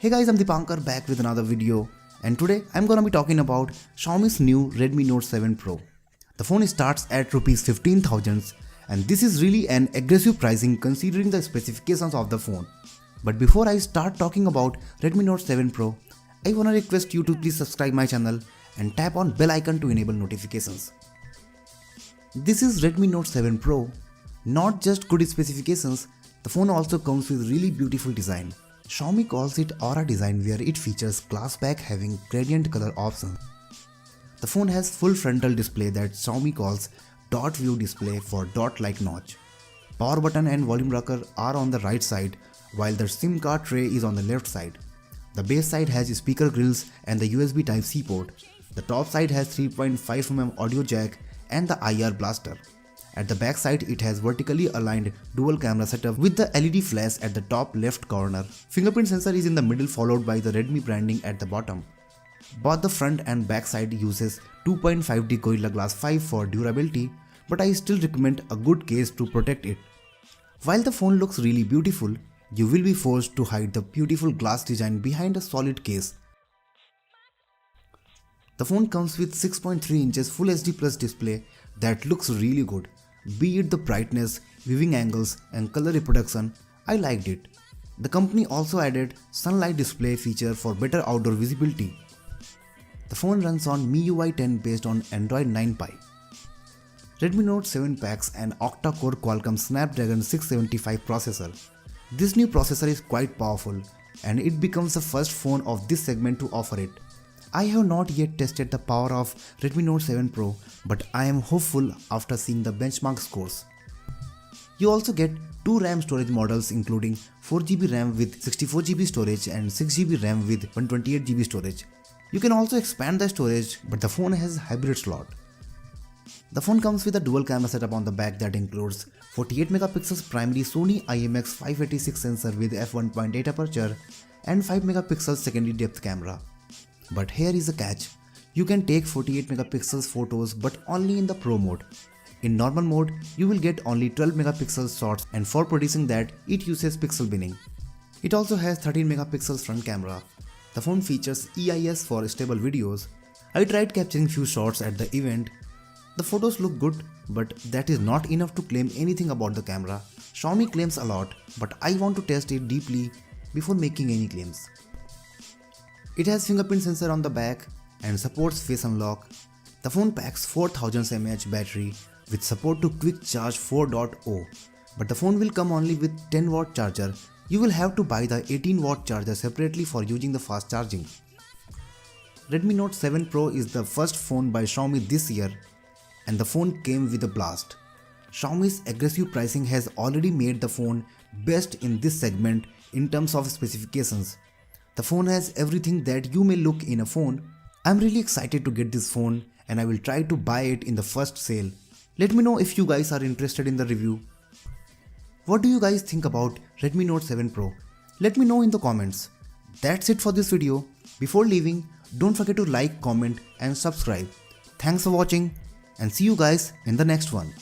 Hey guys, I'm Dipankar back with another video, and today I'm gonna be talking about Xiaomi's new Redmi Note 7 Pro. The phone starts at Rs 15,000 and this is really an aggressive pricing considering the specifications of the phone. But before I start talking about Redmi Note 7 Pro, I wanna request you to please subscribe my channel and tap on bell icon to enable notifications. This is Redmi Note 7 Pro. Not just good specifications, the phone also comes with really beautiful design. Xiaomi calls it Aura design where it features glass back having gradient color options. The phone has full frontal display that Xiaomi calls dot view display for dot-like notch. Power button and volume rocker are on the right side while the SIM card tray is on the left side. The base side has speaker grills and the USB Type-C port. The top side has 3.5mm audio jack and the IR blaster. At the back side, it has vertically aligned dual camera setup with the LED flash at the top left corner. Fingerprint sensor is in the middle followed by the Redmi branding at the bottom. Both the front and back side uses 2.5D Gorilla Glass 5 for durability, but I still recommend a good case to protect it. While the phone looks really beautiful, you will be forced to hide the beautiful glass design behind a solid case. The phone comes with 6.3 inches Full HD Plus display that looks really good. Be it the brightness, viewing angles and color reproduction, I liked it. The company also added sunlight display feature for better outdoor visibility. The phone runs on MIUI 10 based on Android 9 Pie. Redmi Note 7 packs an octa-core Qualcomm Snapdragon 675 processor. This new processor is quite powerful and it becomes the first phone of this segment to offer it. I have not yet tested the power of Redmi Note 7 Pro, but I am hopeful after seeing the benchmark scores. You also get 2 RAM storage models including 4GB RAM with 64GB storage and 6GB RAM with 128GB storage. You can also expand the storage, but the phone has hybrid slot. The phone comes with a dual camera setup on the back that includes 48MP primary Sony IMX586 sensor with f1.8 aperture and 5MP secondary depth camera. But here is a catch, you can take 48MP photos but only in the Pro mode. In normal mode, you will get only 12MP shots and for producing that, it uses pixel binning. It also has 13MP front camera. The phone features EIS for stable videos. I tried capturing few shots at the event. The photos look good, but that is not enough to claim anything about the camera. Xiaomi claims a lot, but I want to test it deeply before making any claims. It has fingerprint sensor on the back and supports face unlock. The phone packs 4000 mAh battery with support to quick charge 4.0, but the phone will come only with 10W charger. You will have to buy the 18W charger separately for using the fast charging. Redmi Note 7 Pro is the first phone by Xiaomi this year and the phone came with a blast. Xiaomi's aggressive pricing has already made the phone best in this segment in terms of specifications. The phone has everything that you may look in a phone. I'm really excited to get this phone and I will try to buy it in the first sale. Let me know if you guys are interested in the review. What do you guys think about Redmi Note 7 Pro? Let me know in the comments. That's it for this video. Before leaving, don't forget to like, comment and subscribe. Thanks for watching and see you guys in the next one.